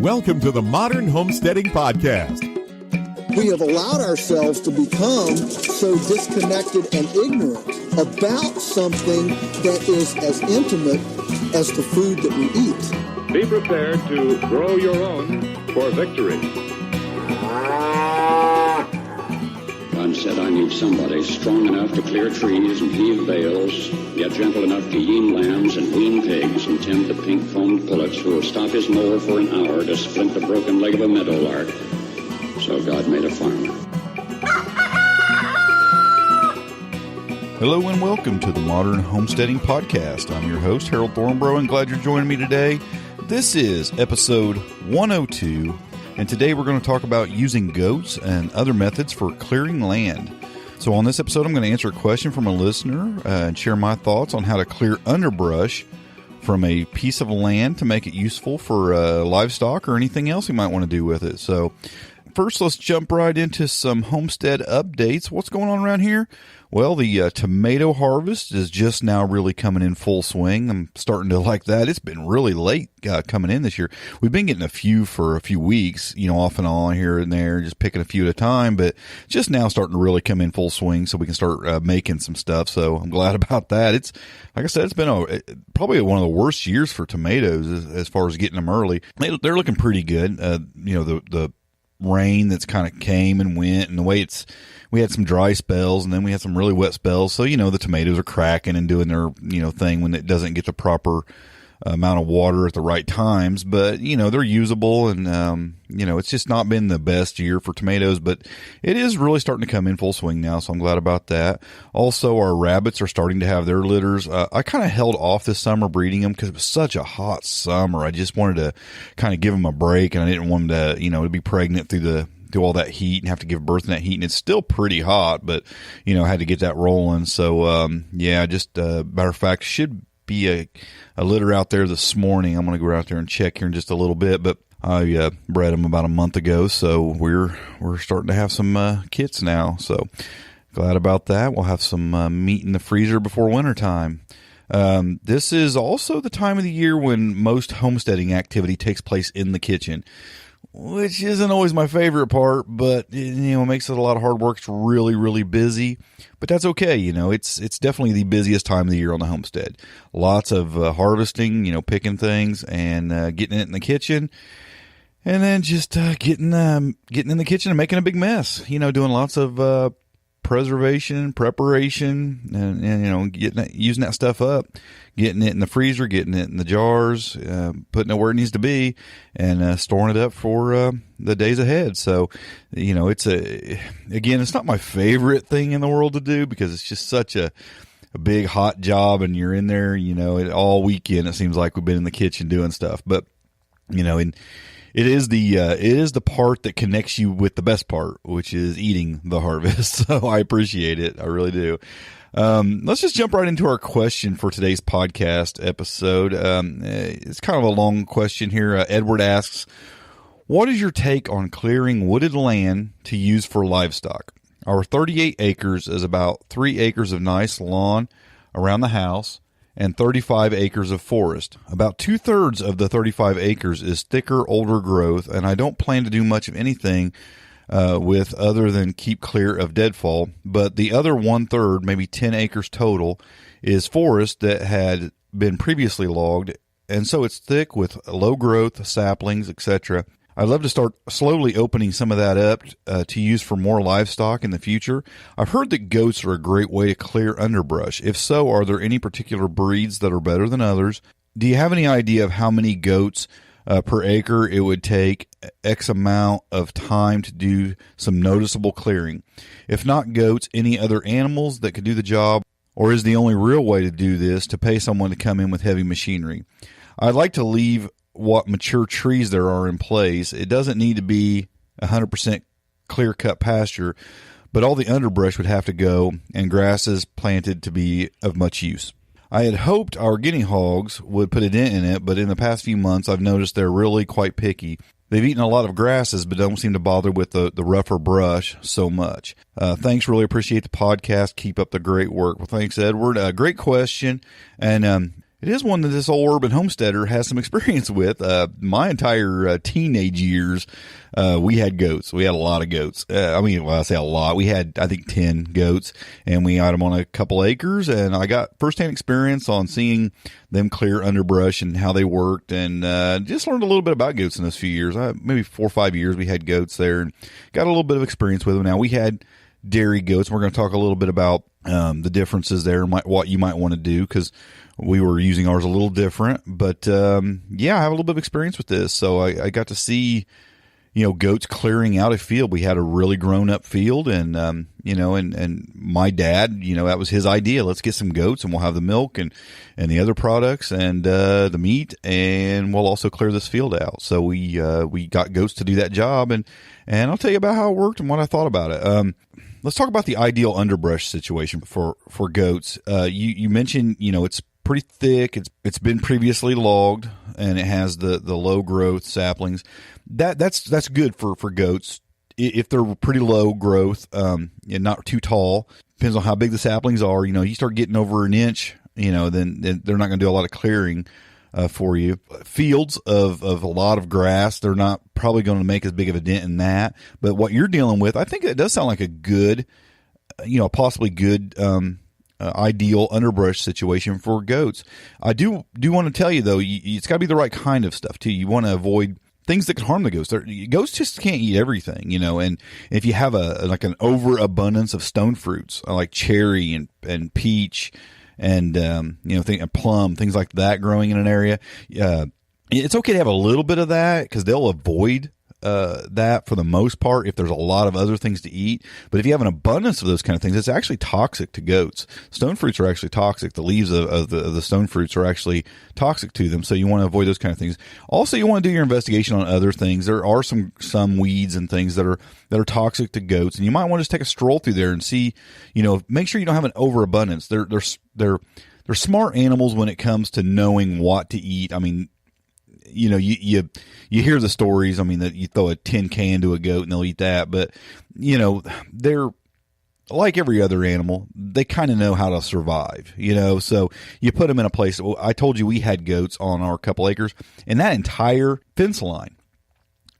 Welcome to the Modern Homesteading Podcast. We have allowed ourselves to become so disconnected and ignorant about something that is as intimate as the food that we eat. Be prepared to grow your own for victory. God said, I need somebody strong enough to clear trees and heave bales, yet gentle enough to yean lambs and wean pigs and tend the pink-foamed pullets who will stop his mower for an hour to splint the broken leg of a meadowlark. So God made a farmer. Hello and welcome to the Modern Homesteading Podcast. I'm your host, Harold Thornborough, and glad you're joining me today. This is episode 102, and today we're going to talk about using goats and other methods for clearing land. So on this episode, I'm going to answer a question from a listener and share my thoughts on how to clear underbrush from a piece of land to make it useful for livestock or anything else you might want to do with it. So first, let's jump right into some homestead updates. What's going on around here? Well, the tomato harvest is just now really coming in full swing. I'm starting to like that. It's been really late coming in this year. We've been getting a few for a few weeks, off and on here and there, just picking a few at a time, but just now starting to really come in full swing so we can start making some stuff. So I'm glad about that. It's, like I said, it's been probably one of the worst years for tomatoes as far as getting them early. They're looking pretty good. The rain that's kind of came and went, and the way we had some dry spells and then we had some really wet spells. So, the tomatoes are cracking and doing their, thing when it doesn't get the proper amount of water at the right times. But, they're usable and, it's just not been the best year for tomatoes, but it is really starting to come in full swing now. So I'm glad about that. Also, our rabbits are starting to have their litters. I kind of held off this summer breeding them because it was such a hot summer. I just wanted to kind of give them a break, and I didn't want them to, to be pregnant through all that heat and have to give birth in that heat. And it's still pretty hot, but, I had to get that rolling. So, matter of fact, should be a litter out there this morning. I'm going to go out there and check here in just a little bit, but I bred them about a month ago, so we're starting to have some kits now. So glad about that. We'll have some meat in the freezer before wintertime. This is also the time of the year when most homesteading activity takes place in the kitchen, which isn't always my favorite part, but it makes it a lot of hard work. It's really, really busy, but that's okay. It's definitely the busiest time of the year on the homestead. Lots of harvesting, picking things and getting it in the kitchen, and then just getting in the kitchen and making a big mess. Doing lots of preservation, preparation, and using that stuff up, getting it in the freezer, getting it in the jars, putting it where it needs to be, and storing it up for the days ahead. So, it's not my favorite thing in the world to do because it's just such a big hot job, and you're in there, all weekend. It seems like we've been in the kitchen doing stuff, but it is the part that connects you with the best part, which is eating the harvest. So I appreciate it. I really do. Let's just jump right into our question for today's podcast episode. It's kind of a long question here. Edward asks, what is your take on clearing wooded land to use for livestock? Our 38 acres is about 3 acres of nice lawn around the house and 35 acres of forest. About 2/3 of the 35 acres is thicker, older growth, and I don't plan to do much of anything with other than keep clear of deadfall. But the other 1/3, maybe 10 acres total, is forest that had been previously logged, and so it's thick with low growth, saplings, etc. I'd love to start slowly opening some of that up to use for more livestock in the future. I've heard that goats are a great way to clear underbrush. If so, are there any particular breeds that are better than others? Do you have any idea of how many goats per acre it would take X amount of time to do some noticeable clearing? If not goats, any other animals that could do the job? Or is the only real way to do this to pay someone to come in with heavy machinery? I'd like to leave what mature trees there are in place. It doesn't need to be 100% clear-cut pasture, but all the underbrush would have to go and grasses planted to be of much use. I had hoped our guinea hogs would put a dent in it, but in the past few months I've noticed they're really quite picky. They've eaten a lot of grasses, but don't seem to bother with the rougher brush so much. Thanks, really appreciate the podcast. Keep up the great work. Well, thanks, Edward. Great question, and it is one that this old urban homesteader has some experience with. My entire teenage years, we had goats. We had a lot of goats. I say a lot. We had, I think, 10 goats, and we had them on a couple acres, and I got firsthand experience on seeing them clear underbrush and how they worked, and just learned a little bit about goats in those few years. Maybe 4 or 5 years we had goats there, and got a little bit of experience with them. Now, we had dairy goats. We're going to talk a little bit about the differences there, what you might want to do, because we were using ours a little different. But yeah, I have a little bit of experience with this, so I got to see, goats clearing out a field. We had a really grown up field, and and my dad, that was his idea. Let's get some goats, and we'll have the milk and the other products and the meat, and we'll also clear this field out. So we got goats to do that job, and I'll tell you about how it worked and what I thought about it. Let's talk about the ideal underbrush situation for goats. You mentioned, it's pretty thick. It's been previously logged, and it has the low growth saplings. That's good for goats if they're pretty low growth, and not too tall. Depends on how big the saplings are. You start getting over an inch, then they're not going to do a lot of clearing for you. Fields of a lot of grass, they're not probably going to make as big of a dent in that. But what you're dealing with, I think it does sound like a good, possibly good, ideal underbrush situation for goats. I do want to tell you though, it's got to be the right kind of stuff too. You want to avoid things that can harm the goats. Goats just can't eat everything, and if you have an overabundance of stone fruits like cherry and peach, and plum, things like that growing in an area, it's okay to have a little bit of that because they'll avoid that for the most part if there's a lot of other things to eat. But if you have an abundance of those kind of things, it's actually toxic to goats. Stone fruits are actually toxic. The leaves of the stone fruits are actually toxic to them, so you want to avoid those kind of things. Also, you want to do your investigation on other things. There are some weeds and things that are toxic to goats, and you might want to just take a stroll through there and see, make sure you don't have an overabundance. They're smart animals when it comes to knowing what to eat. I mean, you hear the stories. I mean, that you throw a tin can to a goat and they'll eat that, but they're like every other animal. They kind of know how to survive, so you put them in a place. I told you we had goats on our couple acres, and that entire fence line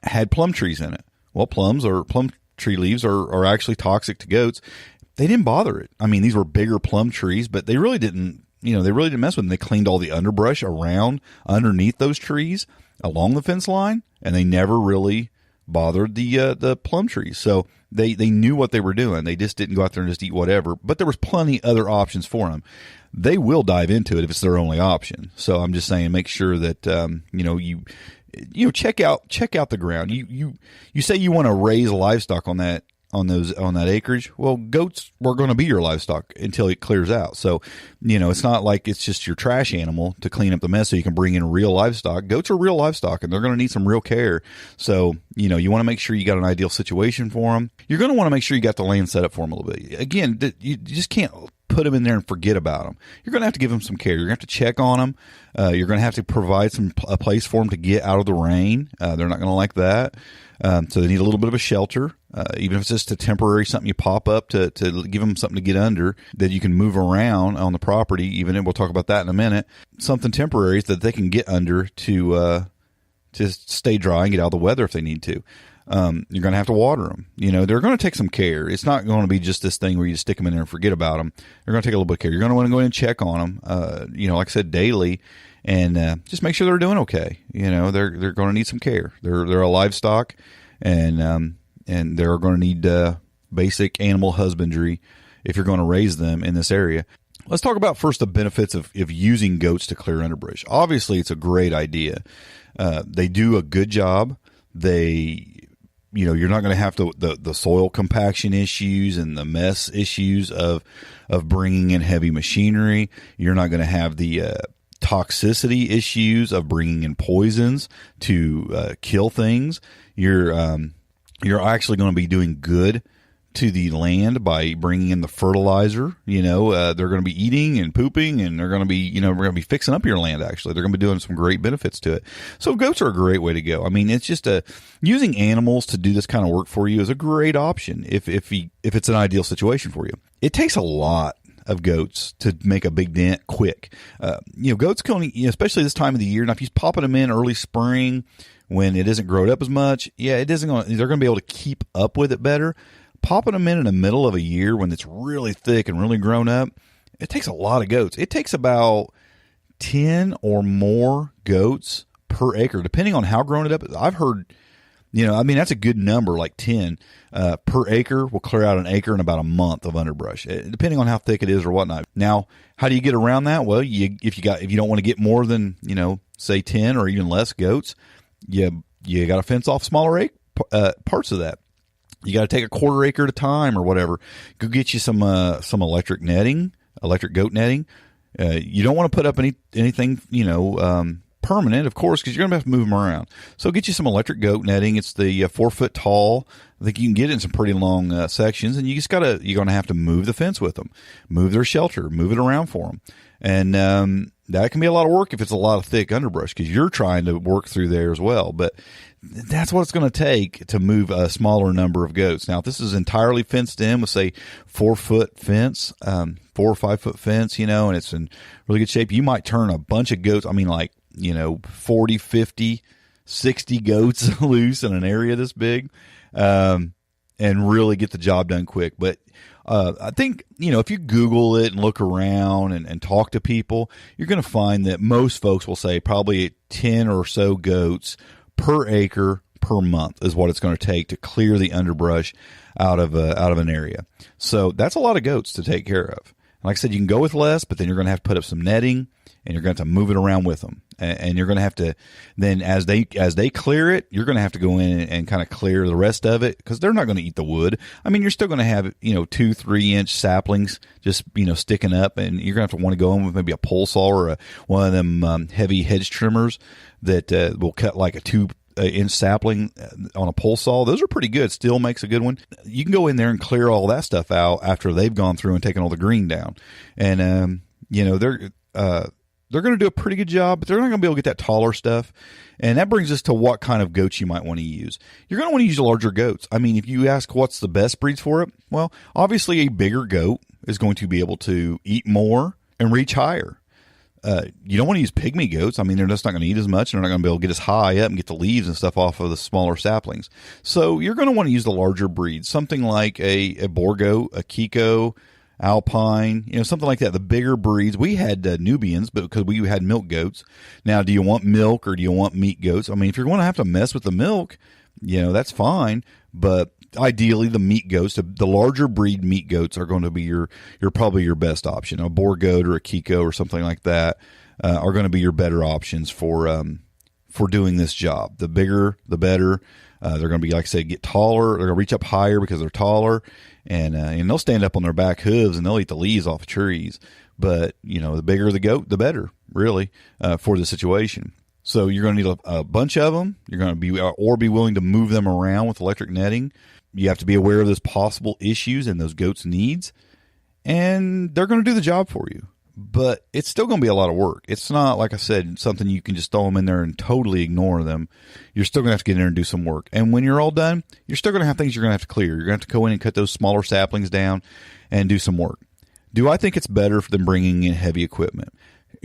had plum trees in it. Well, plum tree leaves are actually toxic to goats. They didn't bother it. I mean, these were bigger plum trees, but they really didn't mess with them. They cleaned all the underbrush underneath those trees along the fence line, and they never really bothered the plum trees. So they knew what they were doing. They just didn't go out there and just eat whatever. But there was plenty other options for them. They will dive into it if it's their only option. So I'm just saying, make sure that you check out the ground. You say you want to raise livestock on that acreage. Well, goats were going to be your livestock until it clears out. So, it's not like it's just your trash animal to clean up the mess so you can bring in real livestock. Goats are real livestock, and they're going to need some real care. So, you want to make sure you got an ideal situation for them. You're going to want to make sure you got the land set up for them a little bit. Again, you just can't put them in there and forget about them. You're going to have to give them some care. You're going to have to check on them. You're going to have to provide a place for them to get out of the rain. They're not going to like that. So they need a little bit of a shelter, even if it's just a temporary something you pop up to give them something to get under that you can move around on the property. Even, and we'll talk about that in a minute, something temporary that they can get under to stay dry and get out of the weather if they need to. You're going to have to water them. They're going to take some care. It's not going to be just this thing where you just stick them in there and forget about them. They're going to take a little bit of care. You're going to want to go in and check on them, like I said, daily, and just make sure they're doing okay. They're going to need some care. They're a livestock, and they're going to need basic animal husbandry if you're going to raise them in this area. Let's talk about first the benefits of using goats to clear underbrush. Obviously, it's a great idea. They do a good job. You're not going to have the soil compaction issues and the mess issues of bringing in heavy machinery. You're not going to have the toxicity issues of bringing in poisons to kill things. You're actually going to be doing good to the land by bringing in the fertilizer. They're going to be eating and pooping, and they're going to be, we're going to be fixing up your land. Actually, they're going to be doing some great benefits to it. So goats are a great way to go. I mean, it's just using animals to do this kind of work for you is a great option if it's an ideal situation for you. It takes a lot of goats to make a big dent quick. Goats can, especially this time of the year. Now, if you're popping them in early spring when it isn't grown up as much, they're going to be able to keep up with it better. Popping them in the middle of a year when it's really thick and really grown up, it takes a lot of goats. It takes about 10 or more goats per acre, depending on how grown it up. I've heard, that's a good number, like 10 per acre will clear out an acre in about a month of underbrush, depending on how thick it is or whatnot. Now, how do you get around that? Well, if you don't want to get more than, say 10 or even less goats, you got to fence off smaller parts of that. You got to take a quarter acre at a time or whatever. Go get you some electric goat netting. You don't want to put up anything, permanent, of course, because you're going to have to move them around. So get you some electric goat netting. It's the 4 foot tall. I think you can get it in some pretty long sections, and you're going to have to move the fence with them, move their shelter, move it around for them. And that can be a lot of work if it's a lot of thick underbrush, because you're trying to work through there as well. But that's what it's going to take to move a smaller number of goats. Now, if this is entirely fenced in with, say, 4 foot fence, 4 or 5 foot fence, and it's in really good shape, you might turn a bunch of goats, 40, 50, 60 goats loose in an area this big, and really get the job done quick. But I think, if you Google it and look around and talk to people, you're going to find that most folks will say probably 10 or so goats per acre per month is what it's going to take to clear the underbrush out of an area. So that's a lot of goats to take care of. Like I said, you can go with less, but then you're going to have to put up some netting, and you're going to have to move it around with them. And you're going to have to then, as they clear it, you're going to have to go in and kind of clear the rest of it, because they're not going to eat the wood. You're still going to have 2-3 inch saplings just sticking up, and you're going to have to want to go in with maybe a pole saw or one of them heavy hedge trimmers that will cut like a 2-inch sapling on a pole saw. Those are pretty good. Still makes a good one. You can go in there and clear all that stuff out after they've gone through and taken all the green down. And they're going to do a pretty good job, but they're not going to be able to get that taller stuff. And that brings us to what kind of goats you might want to use. You're going to want to use larger goats. If you ask what's the best breeds for it, well, obviously a bigger goat is going to be able to eat more and reach higher. You don't want to use pygmy goats. They're just not going to eat as much, and they're not going to be able to get as high up and get the leaves and stuff off of the smaller saplings. So you're going to want to use the larger breeds, something like a boar goat, a Kiko, Alpine, something like that. The bigger breeds. We had Nubians, but because we had milk goats. Now, do you want milk or do you want meat goats? If you're going to have to mess with the milk, that's fine. But ideally, the meat goats, the larger breed meat goats, are going to be your probably your best option. A boar goat or a Kiko or something like that are going to be your better options for doing this job. The bigger, the better. They're going to be, like I said, get taller. They're going to reach up higher because they're taller, and they'll stand up on their back hooves and they'll eat the leaves off of trees. But the bigger the goat, the better, really, for the situation. So you're going to need a bunch of them. You're going to be willing to move them around with electric netting. You have to be aware of those possible issues and those goats' needs, and they're going to do the job for you. But it's still going to be a lot of work. It's not, like I said, something you can just throw them in there and totally ignore them. You're still going to have to get in there and do some work. And when you're all done, you're still going to have things you're going to have to clear. You're going to have to go in and cut those smaller saplings down and do some work. Do I think it's better than bringing in heavy equipment?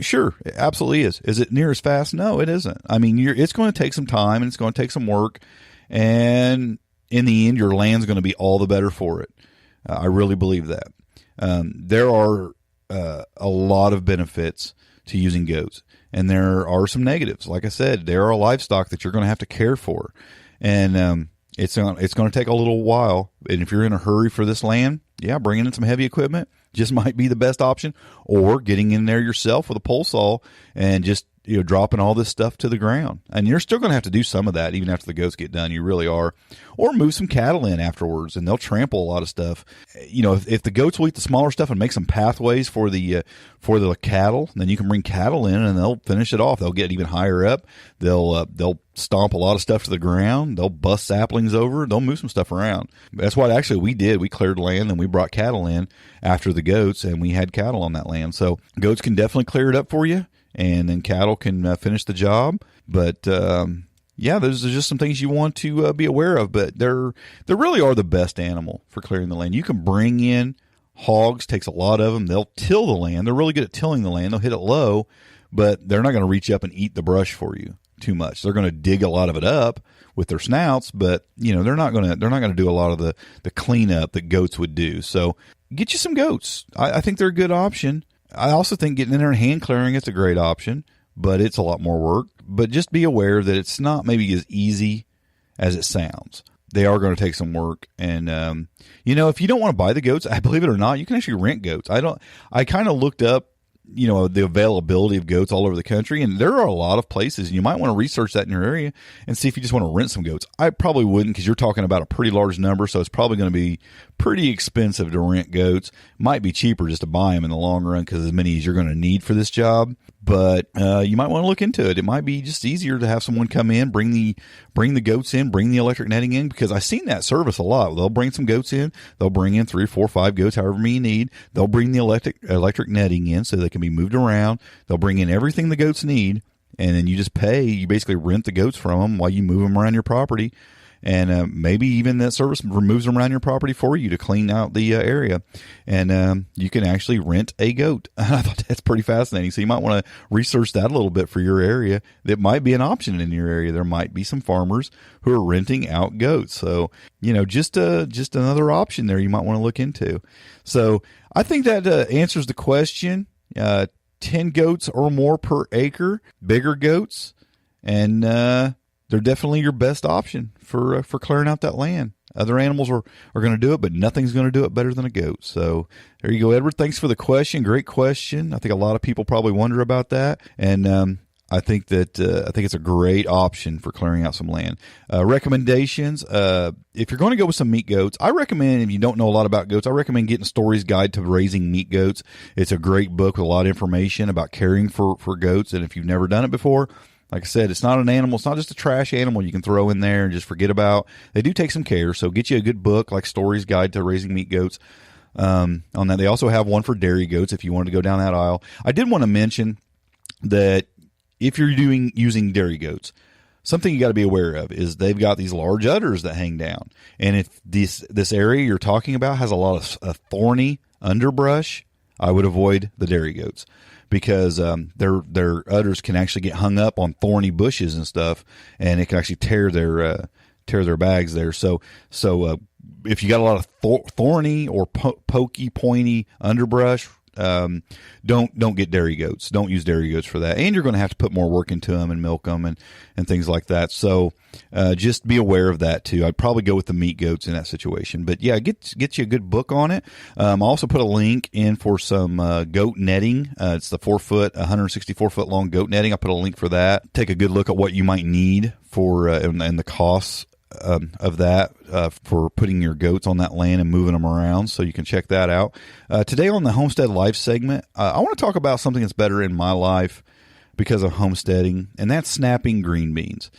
Sure, it absolutely is. Is it near as fast? No, it isn't. It's going to take some time and it's going to take some work. And in the end, your land's going to be all the better for it. I really believe that. There are a lot of benefits to using goats, and there are some negatives. Like I said, there are livestock that you're going to have to care for, and it's going to take a little while. And if you're in a hurry for this land, bringing in some heavy equipment just might be the best option, or getting in there yourself with a pole saw and just dropping all this stuff to the ground. And you're still going to have to do some of that even after the goats get done. You really are. Or move some cattle in afterwards, and they'll trample a lot of stuff. If the goats will eat the smaller stuff and make some pathways for the cattle, then you can bring cattle in and they'll finish it off. They'll get even higher up. They'll stomp a lot of stuff to the ground. They'll bust saplings over. They'll move some stuff around. That's what actually we did. We cleared land and we brought cattle in after the goats, and we had cattle on that land. So goats can definitely clear it up for you, and then cattle can finish the job. But those are just some things you want to be aware of. But they really are the best animal for clearing the land. You can bring in Hogs takes a lot of them. They'll till the land. They're really good at tilling the land. They'll hit it low, but they're not going to reach up and eat the brush for you too much. They're going to dig a lot of it up with their snouts, but they're not going to do a lot of the cleanup that goats would do. So get you some goats. I think they're a good option. I also think getting in there and hand clearing it's a great option, but it's a lot more work. But just be aware that it's not maybe as easy as it sounds. They are going to take some work. And, if you don't want to buy the goats, I believe it or not, you can actually rent goats. I kind of looked up, the availability of goats all over the country, and there are a lot of places. You might want to research that in your area and see if you just want to rent some goats. I probably wouldn't, because you're talking about a pretty large number, so it's probably going to be pretty expensive to rent goats. Might be cheaper just to buy them in the long run, because as many as you're going to need for this job. But you might want to look into it. It might be just easier to have someone come in, bring the goats in, bring the electric netting in, because I've seen that service a lot. They'll bring some goats in. They'll bring in 3, 4, 5 goats, however many you need. They'll bring the electric netting in so they can be moved around. They'll bring in everything the goats need, and then you just pay. You basically rent the goats from them while you move them around your property. And maybe even that service removes them around your property for you to clean out the area. And you can actually rent a goat. I thought that's pretty fascinating. So you might want to research that a little bit for your area. That might be an option in your area. There might be some farmers who are renting out goats. So, just another option there you might want to look into. So I think that answers the question. 10 goats or more per acre, bigger goats, and they're definitely your best option for clearing out that land. Other animals are going to do it, but nothing's going to do it better than a goat. So there you go, Edward. Thanks for the question. Great question. I think a lot of people probably wonder about that, and I think it's a great option for clearing out some land. Recommendations: if you're going to go with some meat goats, I recommend, if you don't know a lot about goats, I recommend getting Story's Guide to Raising Meat Goats. It's a great book with a lot of information about caring for goats, and if you've never done it before, like I said, it's not an animal. It's not just a trash animal you can throw in there and just forget about. They do take some care, so get you a good book like Story's Guide to Raising Meat Goats. On that, they also have one for dairy goats if you wanted to go down that aisle. I did want to mention that if you're using dairy goats, something you got to be aware of is they've got these large udders that hang down, and if this area you're talking about has a lot of thorny underbrush, I would avoid the dairy goats, because their udders can actually get hung up on thorny bushes and stuff, and it can actually tear their bags there. So if you got a lot of thorny or pokey, pointy underbrush, don't get dairy goats. Don't use dairy goats for that, and you're going to have to put more work into them and milk them and things like that. So just be aware of that too. I'd probably go with the meat goats in that situation. But yeah, get you a good book on it. I'll also put a link in for some goat netting. It's the 4-foot, 164-foot long goat netting. I'll put a link for that. Take a good look at what you might need for and the costs of that for putting your goats on that land and moving them around, so you can check that out. Today on the Homestead Life segment, I want to talk about something that's better in my life because of homesteading, and that's snapping green beans.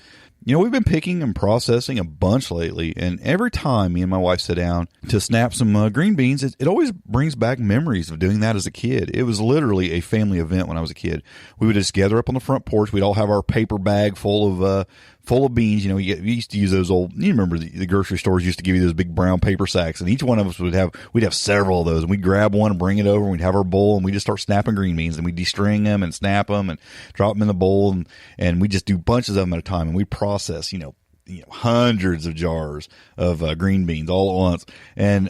We've been picking and processing a bunch lately, and every time me and my wife sit down to snap some green beans, it always brings back memories of doing that as a kid. It was literally a family event when I was a kid. We would just gather up on the front porch. We'd all have our paper bag full of beans. We used to use those old, you remember the grocery stores used to give you those big brown paper sacks, and each one of us we'd have several of those, and we'd grab one and bring it over, and we'd have our bowl, and we'd just start snapping green beans, and we'd destring them and snap them and drop them in the bowl, and we'd just do bunches of them at a time, and we'd process, hundreds of jars of green beans all at once, and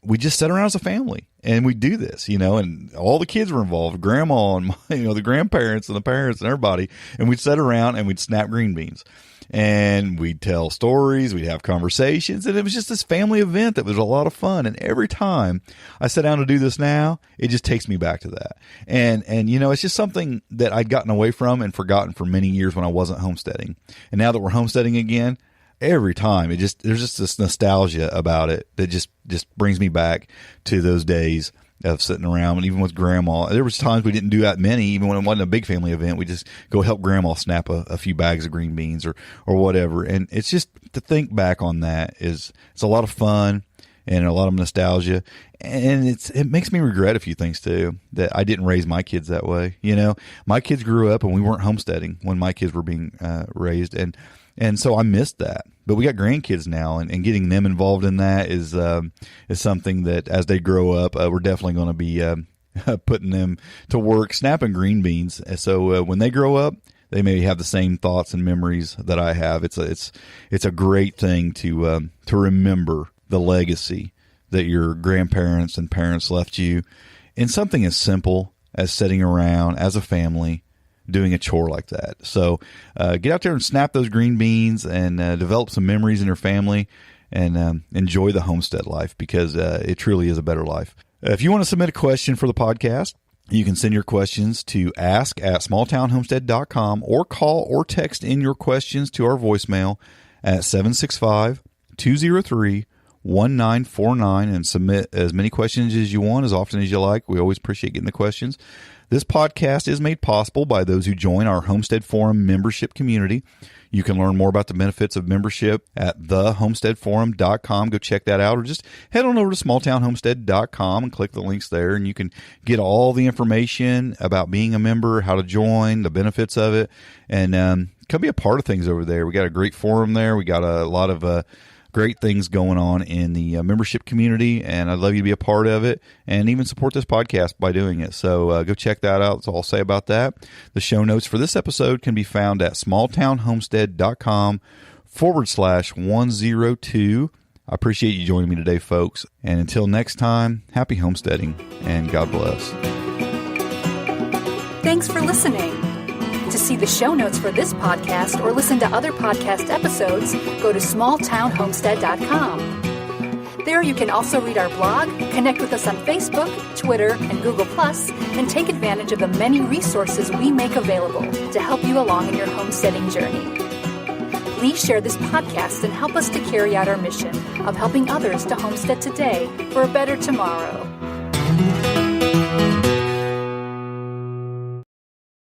we just sat around as a family, and we do this, and all the kids were involved, grandma and the grandparents and the parents and everybody, and we'd sit around and we'd snap green beans, and we'd tell stories, we'd have conversations, and it was just this family event that was a lot of fun. And every time I sit down to do this now, it just takes me back to that, and it's just something that I'd gotten away from and forgotten for many years when I wasn't homesteading, and now that we're homesteading again, every time there's just this nostalgia about it that just brings me back to those days of sitting around. And even with grandma, there was times we didn't do that many, even when it wasn't a big family event. We just go help grandma snap a few bags of green beans or whatever. And it's just to think back on that it's a lot of fun. and a lot of nostalgia. And it makes me regret a few things too, that I didn't raise my kids that way. You know, my kids grew up and we weren't homesteading when my kids were being raised. And so I missed that. But we got grandkids now, and getting them involved in that is something that as they grow up, we're definitely going to be putting them to work snapping green beans. So when they grow up, they may have the same thoughts and memories that I have. It's a great thing to remember the legacy that your grandparents and parents left you in something as simple as sitting around as a family doing a chore like that. So get out there and snap those green beans and develop some memories in your family and enjoy the homestead life, because it truly is a better life. If you want to submit a question for the podcast, you can send your questions to ask@smalltownhomestead.com or call or text in your questions to our voicemail at 765-203-1949 and submit as many questions as you want, as often as you like. We always appreciate getting the questions. This podcast is made possible by those who join our Homestead Forum membership community. You can learn more about the benefits of membership at thehomesteadforum.com. Go check that out, or just head on over to smalltownhomestead.com and click the links there, and you can get all the information about being a member, how to join, the benefits of it, and come be a part of things over there. We got a great forum there. We got a lot of great things going on in the membership community, and I'd love you to be a part of it and even support this podcast by doing it. So go check that out. That's all I'll say about that. The show notes for this episode can be found at smalltownhomestead.com/102. I appreciate you joining me today, folks. And until next time, happy homesteading and God bless. Thanks for listening. To see the show notes for this podcast or listen to other podcast episodes, go to smalltownhomestead.com. There you can also read our blog, connect with us on Facebook, Twitter, and Google+, and take advantage of the many resources we make available to help you along in your homesteading journey. Please share this podcast and help us to carry out our mission of helping others to homestead today for a better tomorrow.